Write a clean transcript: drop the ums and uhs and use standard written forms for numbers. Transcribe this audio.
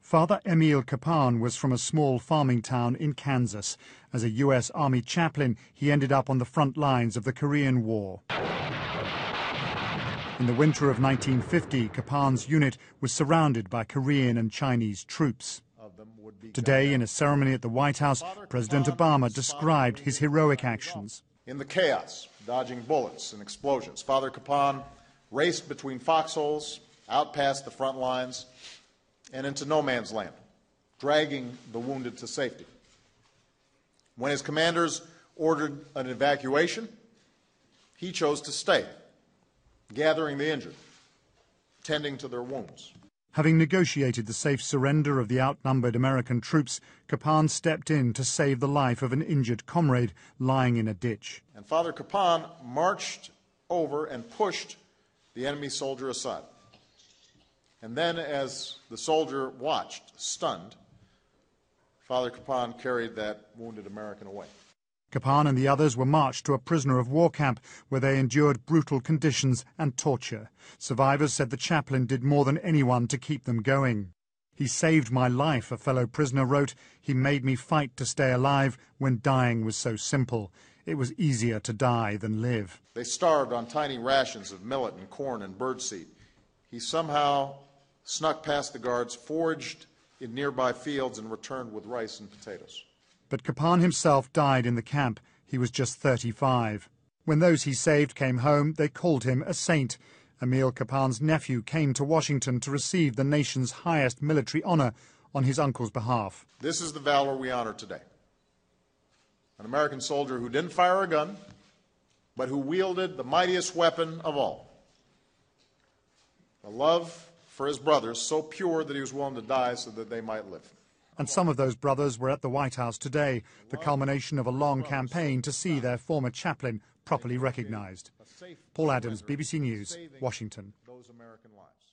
Father Emil Kapaun was from a small farming town in Kansas. As a U.S. Army chaplain, he ended up on the front lines of the Korean War. In the winter of 1950, Kapaun's unit was surrounded by Korean and Chinese troops. Today, in a ceremony at the White House, President Obama described his heroic actions. In the chaos, dodging bullets and explosions, Father Kapaun raced between foxholes, out past the front lines, and into no man's land, dragging the wounded to safety. When his commanders ordered an evacuation, he chose to stay, gathering the injured, tending to their wounds. Having negotiated the safe surrender of the outnumbered American troops, Kapaun stepped in to save the life of an injured comrade lying in a ditch. And Father Kapaun marched over and pushed the enemy soldier aside. And then, as the soldier watched, stunned, Father Kapaun carried that wounded American away. Kapaun and the others were marched to a prisoner of war camp where they endured brutal conditions and torture. Survivors said the chaplain did more than anyone to keep them going. "He saved my life," a fellow prisoner wrote. "He made me fight to stay alive when dying was so simple. It was easier to die than live." They starved on tiny rations of millet and corn and birdseed. He somehow snuck past the guards, foraged in nearby fields, and returned with rice and potatoes. But Kapaun himself died in the camp. He was just 35. When those he saved came home, they called him a saint. Emil Kapaun's nephew came to Washington to receive the nation's highest military honor on his uncle's behalf. This is the valor we honor today. An American soldier who didn't fire a gun, but who wielded the mightiest weapon of all. A love for his brothers so pure that he was willing to die so that they might live. And some of those brothers were at the White House today, the culmination of a long campaign to see their former chaplain properly recognized. Paul Adams, BBC News, Washington. Those American lives.